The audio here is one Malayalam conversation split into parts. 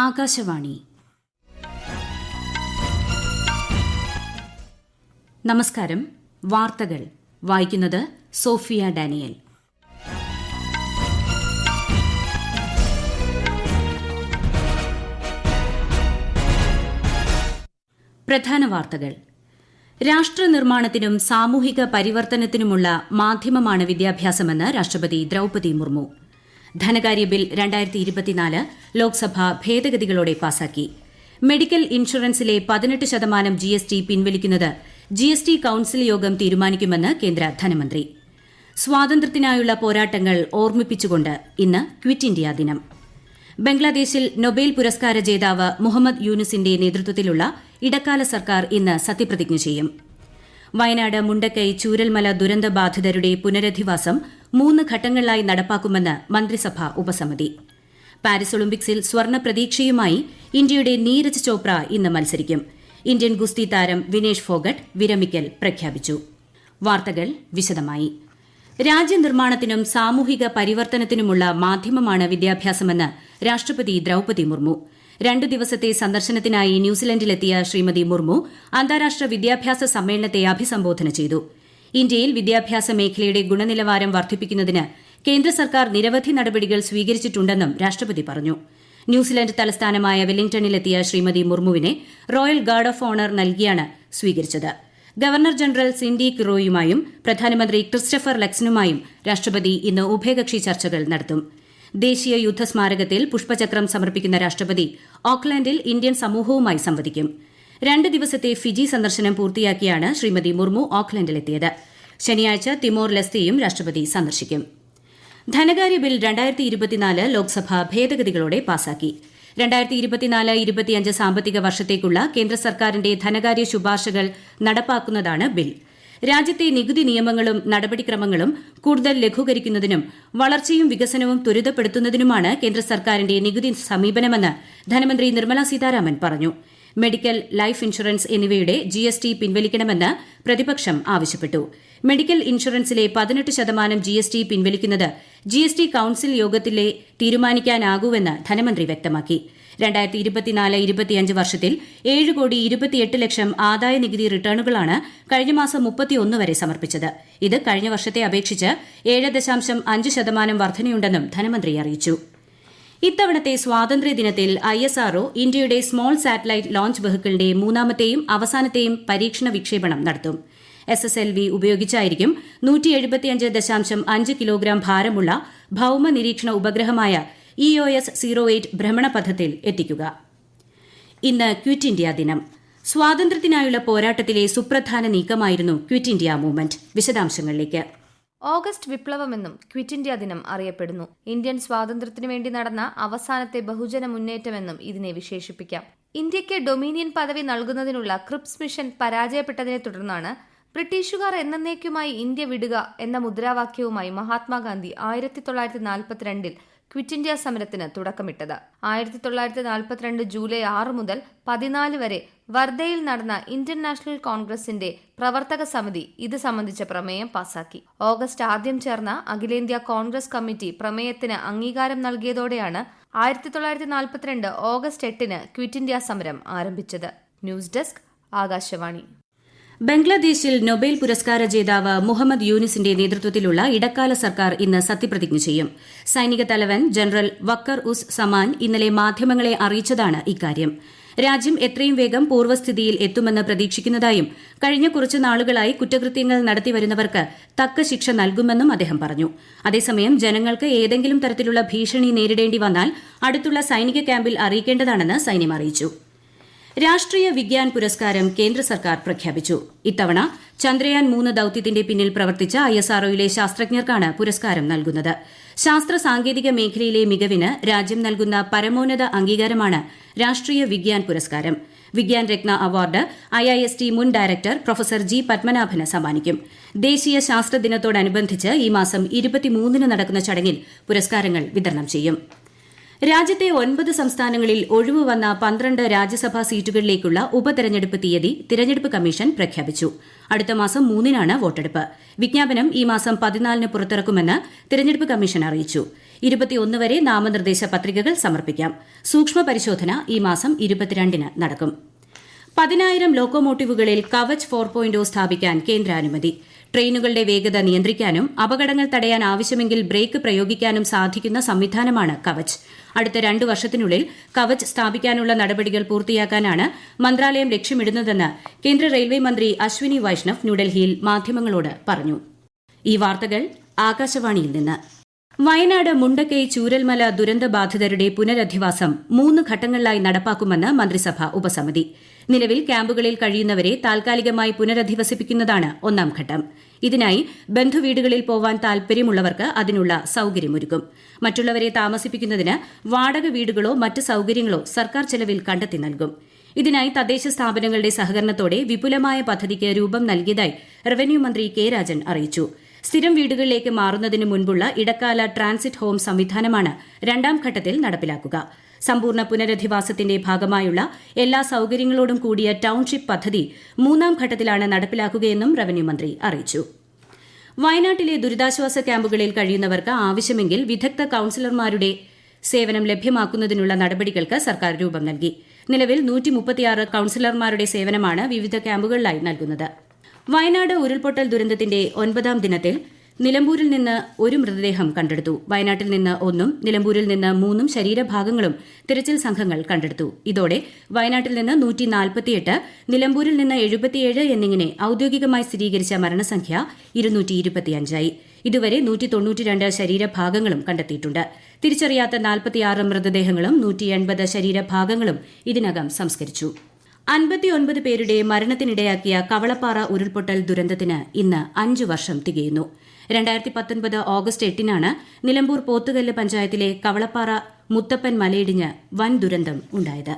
ആകാശവാണി. നമസ്കാരം. വാർത്തകൾ വായിക്കുന്നത് സോഫിയ ഡാനിയൽ. പ്രധാന വാർത്തകൾ. രാഷ്ട്രനിർമ്മാണത്തിനും സാമൂഹിക പരിവർത്തനത്തിനുമുള്ള മാധ്യമമാണ് വിദ്യാഭ്യാസമെന്ന് രാഷ്ട്രപതി ദ്രൌപദി മുർമു. ധനകാര്യ ബിൽ 2024 ലോക്സഭ ഭേദഗതികളോടെ പാസാക്കി. മെഡിക്കൽ ഇൻഷുറൻസിലെ 18% GST പിൻവലിക്കുന്നത് GST കൌൺസിൽ യോഗം തീരുമാനിക്കുമെന്ന് കേന്ദ്ര ധനമന്ത്രി. സ്വാതന്ത്ര്യത്തിനായുള്ള പോരാട്ടങ്ങൾ ഓർമ്മിപ്പിച്ചുകൊണ്ട് ഇന്ന് ക്വിറ്റ് ഇന്ത്യാ ദിനം. ബംഗ്ലാദേശിൽ നൊബേൽ പുരസ്കാര ജേതാവ് മുഹമ്മദ് യൂനുസിന്റെ നേതൃത്വത്തിലുള്ള ഇടക്കാല സർക്കാർ ഇന്ന് സത്യപ്രതിജ്ഞ ചെയ്യും. വയനാട് മുണ്ടക്കൈ ചൂരൽമല ദുരന്ത ബാധിതരുടെ പുനരധിവാസം 3 ഘട്ടങ്ങളിലായി നടപ്പാക്കുമെന്ന് മന്ത്രിസഭാ ഉപസമിതി. പാരീസ് ഒളിമ്പിക്സിൽ സ്വർണ്ണ പ്രതീക്ഷയുമായി ഇന്ത്യയുടെ നീരജ് ചോപ്ര ഇന്ന് മത്സരിക്കും. ഇന്ത്യൻ ഗുസ്തി താരം വിനേഷ് ഫോഗട്ട് വിരമിക്കൽ പ്രഖ്യാപിച്ചു. വാർത്തകൾ വിശദമായി. രാജ്യനിർമ്മാണത്തിനും സാമൂഹിക പരിവർത്തനത്തിനുമുള്ള മാധ്യമമാണ് വിദ്യാഭ്യാസമെന്ന് രാഷ്ട്രപതി ദ്രൌപദി മുർമു. 2 ദിവസത്തെ സന്ദർശനത്തിനായി ന്യൂസിലൻഡിലെത്തിയ ശ്രീമതി മുർമു അന്താരാഷ്ട്ര വിദ്യാഭ്യാസ സമ്മേളനത്തെ അഭിസംബോധന ചെയ്തു. ഇന്ത്യയിൽ വിദ്യാഭ്യാസ മേഖലയുടെ ഗുണനിലവാരം വർദ്ധിപ്പിക്കുന്നതിന് കേന്ദ്ര സർക്കാർ നിരവധി നടപടികൾ സ്വീകരിച്ചിട്ടുണ്ടെന്നും രാഷ്ട്രപതി പറഞ്ഞു. ന്യൂസിലൻഡ് തലസ്ഥാനമായ വെല്ലിംഗ്ടണിലെത്തിയ ശ്രീമതി മുർമുവിനെ റോയൽ ഗാർഡ് ഓഫ് ഓണർ നൽകിയാണ് സ്വീകരിച്ചത്. ഗവർണർ ജനറൽ സിൻഡി കിറോയുമായും പ്രധാനമന്ത്രി ക്രിസ്റ്റഫർ ലക്സനുമായും രാഷ്ട്രപതി ഇന്ന് ഉഭയകക്ഷി ചർച്ചകൾ നടത്തും. ദേശീയ യുദ്ധസ്മാരകത്തിൽ പുഷ്പചക്രം സമർപ്പിക്കുന്ന രാഷ്ട്രപതി ഓക്ലാൻഡിൽ ഇന്ത്യൻ സമൂഹവുമായി സംവദിക്കും. 2 ദിവസത്തെ ഫിജി സന്ദർശനം പൂർത്തിയാക്കിയാണ് ശ്രീമതി മുർമു ഓക്ലൻഡിലെത്തിയത്. ശനിയാഴ്ച തിമോർ ലെസ്തെയും രാഷ്ട്രപതി സന്ദർശിക്കും. ധനകാര്യ ബിൽ 2024 ലോക്സഭ ഭേദഗതികളോടെ പാസാക്കി. 2024-25 സാമ്പത്തിക വർഷത്തേക്കുള്ള കേന്ദ്ര സർക്കാരിന്റെ ധനകാര്യ ശുപാർശകൾ നടപ്പാക്കുന്നതാണ് ബിൽ. രാജ്യത്തെ നികുതി നിയമങ്ങളും നടപടിക്രമങ്ങളും കൂടുതൽ ലഘൂകരിക്കുന്നതിനും വളർച്ചയും വികസനവും ത്വരിതപ്പെടുത്തുന്നതിനുമാണ് കേന്ദ്ര സർക്കാരിന്റെ നികുതി സമീപനമെന്ന് ധനമന്ത്രി നിർമ്മല സീതാരാമൻ പറഞ്ഞു. മെഡിക്കൽ, ലൈഫ് ഇൻഷുറൻസ് എന്നിവയുടെ GST പിൻവലിക്കണമെന്ന് പ്രതിപക്ഷം ആവശ്യപ്പെട്ടു. മെഡിക്കൽ ഇൻഷുറൻസിലെ 18% GST പിൻവലിക്കുന്നത് GST കൌൺസിൽ യോഗത്തിലെ തീരുമാനിക്കാനാകൂവെന്ന് ധനമന്ത്രി വ്യക്തമാക്കി. 2024-25 വർഷത്തിൽ 7,28,00,000 ആദായ നികുതി റിട്ടേണുകളാണ് കഴിഞ്ഞ മാസം 31 വരെ സമർപ്പിച്ചത്. ഇത് കഴിഞ്ഞ വർഷത്തെ അപേക്ഷിച്ച് 7.5% വർധനയുണ്ടെന്നും ധനമന്ത്രി അറിയിച്ചു. ഇത്തവണത്തെ സ്വാതന്ത്ര്യദിനത്തിൽ ISRO ഇന്ത്യയുടെ സ്മോൾ സാറ്റലൈറ്റ് ലോഞ്ച് വെഹിക്കിളിന്റെ 3ാമത്തെയും അവസാനത്തെയും പരീക്ഷണ വിക്ഷേപണം നടത്തും. SSLV ഉപയോഗിച്ചായിരിക്കും 175.5 കിലോഗ്രാം ഭാരമുള്ള ഭൌമ നിരീക്ഷണ ഉപഗ്രഹമായ EOS-08 ഭ്രമണപഥത്തിൽ എത്തിക്കുക. ഇന്ന് ക്വിറ്റ് ഇന്ത്യാ ദിനം. സ്വാതന്ത്ര്യത്തിനായുള്ള പോരാട്ടത്തിലെ സുപ്രധാന നീക്കമായിരുന്നു ക്വിറ്റ് ഇന്ത്യ മൂവ്മെന്റ്. വിശദാംശങ്ങളിലേക്ക്. ഓഗസ്റ്റ് വിപ്ലവമെന്നും ക്വിറ്റ് ഇന്ത്യ ദിനം അറിയപ്പെടുന്നു. ഇന്ത്യൻ സ്വാതന്ത്ര്യത്തിനു വേണ്ടി നടന്ന അവസാനത്തെ ബഹുജന മുന്നേറ്റമെന്നും ഇതിനെ വിശേഷിപ്പിക്കാം. ഇന്ത്യയ്ക്ക് ഡൊമീനിയൻ പദവി നൽകുന്നതിനുള്ള ക്രിപ്സ് മിഷൻ പരാജയപ്പെട്ടതിനെ തുടർന്നാണ് ബ്രിട്ടീഷുകാർ എന്നേക്കുമായി ഇന്ത്യ വിടുക എന്ന മുദ്രാവാക്യവുമായി മഹാത്മാഗാന്ധി 1942 ക്വിറ്റ് ഇന്ത്യ സമരത്തിന് തുടക്കമിട്ടത്. 1942 ജൂലൈ 6 മുതൽ 14 വരെ വർദ്ധയിൽ നടന്ന ഇന്ത്യൻ നാഷണൽ കോൺഗ്രസിന്റെ പ്രവർത്തക സമിതി ഇത് സംബന്ധിച്ച പ്രമേയം പാസാക്കി. ഓഗസ്റ്റ് ആദ്യം ചേർന്ന അഖിലേന്ത്യാ കോൺഗ്രസ് കമ്മിറ്റി പ്രമേയത്തിന് അംഗീകാരം നൽകിയതോടെയാണ് 1942 ഓഗസ്റ്റ് 8 ക്വിറ്റ് ഇന്ത്യ സമരം ആരംഭിച്ചത്. News desk, Akashvani. ബംഗ്ലാദേശിൽ നൊബേൽ പുരസ്കാര ജേതാവ് മുഹമ്മദ് യൂനുസിന്റെ നേതൃത്വത്തിലുള്ള ഇടക്കാല സർക്കാർ ഇന്ന് സത്യപ്രതിജ്ഞ ചെയ്യും. സൈനിക തലവൻ ജനറൽ വക്കർ ഉസ് സമാൻ ഇന്നലെ മാധ്യമങ്ങളെ അറിയിച്ചതാണ് ഇക്കാര്യം. രാജ്യം എത്രയും വേഗം പൂർവ്വസ്ഥിതിയിൽ എത്തുമെന്ന് പ്രതീക്ഷിക്കുന്നതായും കഴിഞ്ഞ കുറച്ചു നാളുകളായി കുറ്റകൃത്യങ്ങൾ നടത്തിവരുന്നവർക്ക് തക്ക ശിക്ഷ നൽകുമെന്നും അദ്ദേഹം പറഞ്ഞു. അതേസമയം ജനങ്ങൾക്ക് ഏതെങ്കിലും തരത്തിലുള്ള ഭീഷണി നേരിടേണ്ടി വന്നാൽ അടുത്തുള്ള സൈനിക ക്യാമ്പിൽ അറിയിക്കേണ്ടതാണെന്ന് സൈന്യം അറിയിച്ചു. രാഷ്ട്രീയ വിഗ്യാൻ പുരസ്കാരം കേന്ദ്ര സർക്കാർ പ്രഖ്യാപിച്ചു. ഇത്തവണ ചന്ദ്രയാൻ 3 ദൌത്യത്തിന്റെ പിന്നിൽ പ്രവർത്തിച്ച ISROയിലെ ശാസ്ത്രജ്ഞർക്കാണ് പുരസ്കാരം നൽകുന്നത്. ശാസ്ത്ര സാങ്കേതിക മേഖലയിലെ മികവിന് രാജ്യം നൽകുന്ന പരമോന്നത അംഗീകാരമാണ് രാഷ്ട്രീയ വിഗ്യാൻ പുരസ്കാരം. വിഗ്യാൻ രത്ന അവാർഡ് IIST മുൻ ഡയറക്ടർ പ്രൊഫസർ G. പത്മനാഭന് സമ്മാനിക്കും. ദേശീയ ശാസ്ത്ര ദിനത്തോടനുബന്ധിച്ച് ഈ മാസം 23 നടക്കുന്ന ചടങ്ങിൽ പുരസ്കാരങ്ങൾ വിതരണം ചെയ്യും. രാജ്യത്തെ 9 സംസ്ഥാനങ്ങളിൽ ഒഴിവ് വന്ന 12 രാജ്യസഭാ സീറ്റുകളിലേക്കുള്ള ഉപതെരഞ്ഞെടുപ്പ് തീയതി തിരഞ്ഞെടുപ്പ് കമ്മീഷൻ പ്രഖ്യാപിച്ചു. അടുത്ത മാസം 3-നാണ് വോട്ടെടുപ്പ്. വിജ്ഞാപനം ഈ മാസം 14-ന് പുറത്തിറക്കുമെന്ന് തിരഞ്ഞെടുപ്പ് കമ്മീഷൻ അറിയിച്ചു. 21 വരെ നാമനിർദ്ദേശ പത്രികകൾ സമർപ്പിക്കാം. സൂക്ഷ്മ പരിശോധന ഈ മാസം 22 നടക്കും. 10,000 ലോക്കോമോട്ടീവുകളിൽ കവച് 4.0 സ്ഥാപിക്കാൻ കേന്ദ്രാനുമതി. ട്രെയിനുകളുടെ വേഗത നിയന്ത്രിക്കാനും അപകടങ്ങൾ തടയാൻ ആവശ്യമെങ്കിൽ ബ്രേക്ക് പ്രയോഗിക്കാനും സാധിക്കുന്ന സംവിധാനമാണ് കവച്. അടുത്ത 2 വർഷത്തിനുള്ളിൽ കവച് സ്ഥാപിക്കാനുള്ള നടപടികൾ പൂർത്തിയാക്കാനാണ് മന്ത്രാലയം ലക്ഷ്യമിടുന്നതെന്ന് കേന്ദ്ര റെയിൽവേ മന്ത്രി അശ്വിനി വൈഷ്ണവ് ന്യൂഡൽഹിയിൽ മാധ്യമങ്ങളോട് പറഞ്ഞു. ഈ വാർത്തകൾ ആകാശവാണിയിൽ നിന്ന്. വയനാട് മുണ്ടക്കൈ ചൂരൽമല ദുരന്തബാധിതരുടെ പുനരധിവാസം 3 ഘട്ടങ്ങളിലായി നടപ്പാക്കുമെന്ന് മന്ത്രിസഭ ഉപസമിതി. നിലവിൽ ക്യാമ്പുകളിൽ കഴിയുന്നവരെ താൽക്കാലികമായി പുനരധിവസിപ്പിക്കുന്നതാണ് 1ാം ഘട്ടം. ഇതിനായി ബന്ധുവീടുകളിൽ പോവാൻ താൽപര്യമുള്ളവർക്ക് അതിനുള്ള സൌകര്യമൊരുക്കും. മറ്റുള്ളവരെ താമസിപ്പിക്കുന്നതിന് വാടക വീടുകളോ മറ്റ് സൌകര്യങ്ങളോ സർക്കാർ ചെലവിൽ കണ്ടെത്തി നൽകും. ഇതിനായി തദ്ദേശ സ്ഥാപനങ്ങളുടെ സഹകരണത്തോടെ വിപുലമായ പദ്ധതിക്ക് രൂപം നൽകിയതായി റവന്യൂ മന്ത്രി കെ രാജൻ അറിയിച്ചു. സ്ഥിരം വീടുകളിലേക്ക് മാറുന്നതിന് മുൻപുള്ള ഇടക്കാല ട്രാൻസിറ്റ് ഹോം സംവിധാനമാണ് 2ാം ഘട്ടത്തിൽ നടപ്പിലാക്കുക. സമ്പൂർണ്ണ പുനരധിവാസത്തിന്റെ ഭാഗമായുള്ള എല്ലാ സൌകര്യങ്ങളോടും കൂടിയ ടൌൺഷിപ്പ് പദ്ധതി 3ാം ഘട്ടത്തിലാണ് നടപ്പിലാക്കുകയെന്നും റവന്യൂ മന്ത്രി അറിയിച്ചു. വയനാട്ടിലെ ദുരിതാശ്വാസ ക്യാമ്പുകളിൽ കഴിയുന്നവർക്ക് ആവശ്യമെങ്കിൽ വിദഗ്ധ കൌൺസിലർമാരുടെ സേവനം ലഭ്യമാക്കുന്നതിനുള്ള നടപടികൾക്ക് സർക്കാർ രൂപം നൽകി. നിലവിൽ 136 കൌൺസിലർമാരുടെ സേവനമാണ് വിവിധ ക്യാമ്പുകളിലായി നൽകുന്നത്. വയനാട് ഉരുൾപൊട്ടൽ ദുരന്തത്തിന്റെ 9ാം ദിനത്തിൽ നിലമ്പൂരിൽ നിന്ന് 1 മൃതദേഹം കണ്ടെടുത്തു. വയനാട്ടിൽ നിന്ന് 1 നിലമ്പൂരിൽ നിന്ന് 3 ശരീരഭാഗങ്ങളും തിരച്ചിൽ സംഘങ്ങൾ കണ്ടെടുത്തു. ഇതോടെ വയനാട്ടിൽ നിന്ന് 148, നിലമ്പൂരിൽ നിന്ന് 77 എന്നിങ്ങനെ ഔദ്യോഗികമായി സ്ഥിരീകരിച്ച മരണസംഖ്യ 225 ഇതുവരെ 192 ശരീരഭാഗങ്ങളും കണ്ടെത്തിയിട്ടുണ്ട്. തിരിച്ചറിയാത്ത 46 മൃതദേഹങ്ങളും 180 ശരീരഭാഗങ്ങളും ഇതിനകം സംസ്കരിച്ചു. 59 പേരുടെ മരണത്തിനിടയാക്കിയ കവളപ്പാറ ഉരുൾപൊട്ടൽ ദുരന്തത്തിന് ഇന്ന് 5 വർഷം തികയുന്നു. 2019 ഓഗസ്റ്റ് 8-നാണ് നിലമ്പൂർ പോത്തുകല്ല് പഞ്ചായത്തിലെ കവളപ്പാറ മുത്തപ്പൻ മലയിടിഞ്ഞ് വൻ ദുരന്തം ഉണ്ടായത്.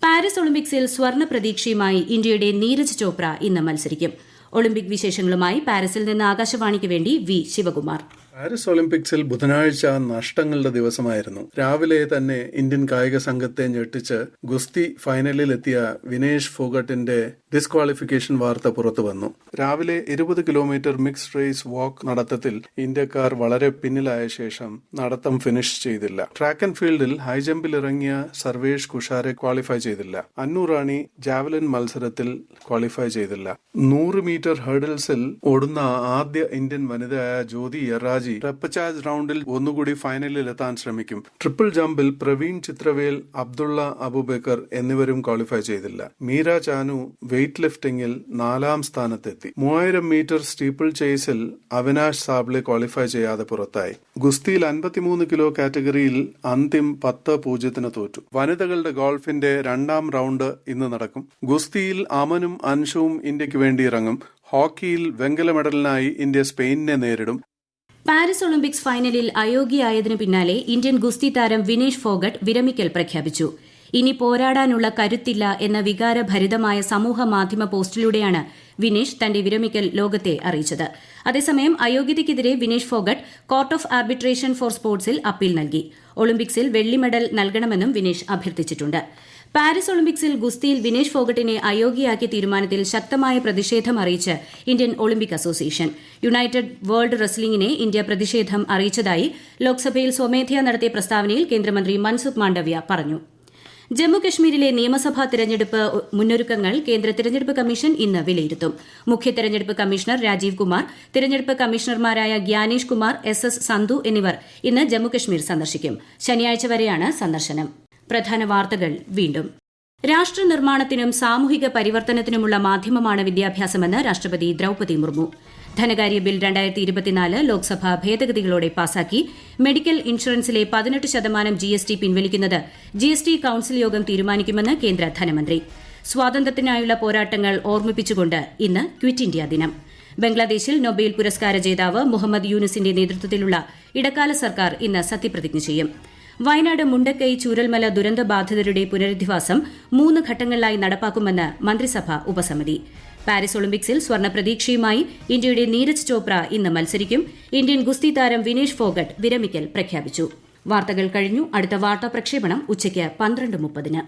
പാരീസ് ഒളിമ്പിക്സിൽ സ്വർണ്ണ പ്രതീക്ഷയുമായി ഇന്ത്യയുടെ നീരജ് ചോപ്ര ഇന്ന് മത്സരിക്കും. ഒളിമ്പിക് വിശേഷങ്ങളുമായി പാരീസിൽ നിന്ന് ആകാശവാണിക്ക് വേണ്ടി വി ശിവകുമാർ. പാരീസ് ഒളിമ്പിക്സിൽ ബുധനാഴ്ച നഷ്ടങ്ങളുടെ ദിവസമായിരുന്നു. രാവിലെ തന്നെ ഇന്ത്യൻ കായിക സംഘത്തെ ഞെട്ടിച്ച് ഗുസ്തി ഫൈനലിലെത്തിയ വിനേഷ് ഫോഗട്ടിന്റെ ഡിസ്ക്വാളിഫിക്കേഷൻ വാർത്ത പുറത്തുവന്നു. രാവിലെ 20 കിലോമീറ്റർ മിക്സ്ഡ് റേസ് വാക്ക് നടത്തത്തിൽ ഇന്ത്യക്കാർ വളരെ പിന്നിലായ ശേഷം നടത്തം ഫിനിഷ് ചെയ്തില്ല. ട്രാക്ക് ആൻഡ് ഫീൽഡിൽ ഹൈജമ്പിൽ ഇറങ്ങിയ സർവേഷ് കുഷാരെ ക്വാളിഫൈ ചെയ്തില്ല. അന്നു റാണി ജാവലിൻ മത്സരത്തിൽ ക്വാളിഫൈ ചെയ്തില്ല. 100 മീറ്റർ ഹേർഡിൽസിൽ ഓടുന്ന ആദ്യ ഇന്ത്യൻ വനിതയായ ജ്യോതി യറാജി റെപ്പചാർജ് റൗണ്ടിൽ ഒന്നുകൂടി ഫൈനലിൽ എത്താൻ ശ്രമിക്കും. ട്രിപ്പിൾ ജമ്പിൽ പ്രവീൺ ചിത്രവേൽ, അബ്ദുള്ള അബുബക്കർ എന്നിവരും ക്വാളിഫൈ ചെയ്തില്ല. മീര ചാനു വെയ്റ്റ് ലിഫ്റ്റിംഗിൽ 4ാം സ്ഥാനത്തെത്തി. 3000 മീറ്റർ സ്റ്റീപ്പിൾ ചേസിൽ അവിനാഷ് സാബ്ലെ ക്വാളിഫൈ ചെയ്യാതെ പുറത്തായി. ഗുസ്തിയിൽ 53 കിലോ കാറ്റഗറിയിൽ അന്തിം 10-0 തോറ്റു. വനിതകളുടെ ഗോൾഫിന്റെ 2ാം റൗണ്ട് ഇന്ന് നടക്കും. ഗുസ്തിയിൽ അമനും അൻഷുവും ഇന്ത്യക്ക് വേണ്ടി ഇറങ്ങും. ഹോക്കിയിൽ വെങ്കല മെഡലിനായി ഇന്ത്യ സ്പെയിനിനെ നേരിടും. പാരീസ് ഒളിമ്പിക്സ് ഫൈനലിൽ അയോഗ്യയായതിനു പിന്നാലെ ഇന്ത്യൻ ഗുസ്തി താരം വിനേഷ് ഫോഗട്ട് വിരമിക്കൽ പ്രഖ്യാപിച്ചു. ഇനി പോരാടാനുള്ള കരുത്തില്ല എന്ന വികാരഭരിതമായ സമൂഹ മാധ്യമ പോസ്റ്റിലൂടെയാണ് വിനേഷ് തന്റെ വിരമിക്കൽ ലോകത്തെ അറിയിച്ചത്. അതേസമയം അയോഗ്യതയ്ക്കെതിരെ Vinesh Phogat court of arbitration for സ്പോർട്സിൽ അപ്പീൽ നൽകി. ഒളിമ്പിക്സിൽ വെള്ളി മെഡൽ നൽകണമെന്നും വിനേഷ് അഭ്യർത്ഥിച്ചിട്ടുണ്ട്. പാരീസ് ഒളിമ്പിക്സിൽ ഗുസ്തിയിൽ വിനേഷ് ഫോഗട്ടിനെ അയോഗ്യയാക്കിയ തീരുമാനത്തിൽ ശക്തമായ പ്രതിഷേധം അറിയിച്ച് Indian Olympic association. United world റെസ്ലിംഗിനെ ഇന്ത്യ പ്രതിഷേധം അറിയിച്ചതായി ലോക്സഭയിൽ സ്വമേധയാ നടത്തിയ പ്രസ്താവനയിൽ കേന്ദ്രമന്ത്രി മൻസുഖ് മാണ്ഡവ്യ പറഞ്ഞു. ജമ്മുകശ്മീരിലെ നിയമസഭാ തെരഞ്ഞെടുപ്പ് മുന്നൊരുക്കങ്ങൾ കേന്ദ്ര തെരഞ്ഞെടുപ്പ് കമ്മീഷൻ ഇന്ന് വിലയിരുത്തും. മുഖ്യ തെരഞ്ഞെടുപ്പ് കമ്മീഷണർ രാജീവ് കുമാർ, തെരഞ്ഞെടുപ്പ് കമ്മീഷണർമാരായ ഗ്യാനേഷ് കുമാർ, SS സന്ധു എന്നിവർ ഇന്ന് ജമ്മുകശ്മീർ സന്ദർശിക്കും. ശനിയാഴ്ച വരെയാണ് സന്ദർശനം. പ്രധാന വാർത്തകൾ വീണ്ടും. രാഷ്ട്ര നിർമ്മാണത്തിനും സാമൂഹിക പരിവർത്തനത്തിനുമുള്ള മാധ്യമമാണ് വിദ്യാഭ്യാസമെന്ന് രാഷ്ട്രപതി ദ്രൌപദി മുർമു. ധനകാര്യ ബിൽ 2024 ലോക്സഭ ഭേദഗതികളോടെ പാസാക്കി. മെഡിക്കൽ ഇൻഷുറൻസിലെ 18% GST പിൻവലിക്കുന്നത് GST കൌൺസിൽ യോഗം തീരുമാനിക്കുമെന്ന് കേന്ദ്ര ധനമന്ത്രി. സ്വാതന്ത്ര്യത്തിനായുള്ള പോരാട്ടങ്ങൾ ഓർമ്മിപ്പിച്ചുകൊണ്ട് ഇന്ന് ക്വിറ്റ് ഇന്ത്യ ദിനം. ബംഗ്ലാദേശിൽ നൊബേൽ പുരസ്കാര ജേതാവ് മുഹമ്മദ് യൂനുസിന്റെ നേതൃത്വത്തിലുള്ള ഇടക്കാല സർക്കാർ ഇന്ന് സത്യപ്രതിജ്ഞ ചെയ്യും. വയനാട് മുണ്ടക്കൈ ചൂരൽമല ദുരന്തബാധിതരുടെ പുനരധിവാസം 3 ഘട്ടങ്ങളിലായി നടപ്പാക്കുമെന്ന് മന്ത്രിസഭ ഉപസമിതി. പാരീസ് ഒളിമ്പിക്സിൽ സ്വർണ്ണ പ്രതീക്ഷയുമായി ഇന്ത്യയുടെ നീരജ് ചോപ്ര ഇന്ന് മത്സരിക്കും. ഇന്ത്യൻ ഗുസ്തി താരം വിനേഷ് ഫോഗട്ട് വിരമിക്കൽ പ്രഖ്യാപിച്ചു. വാർത്തകൾ കഴിഞ്ഞു. അടുത്ത വാർത്താ പ്രക്ഷേപണം ഉച്ചയ്ക്ക് 12:30.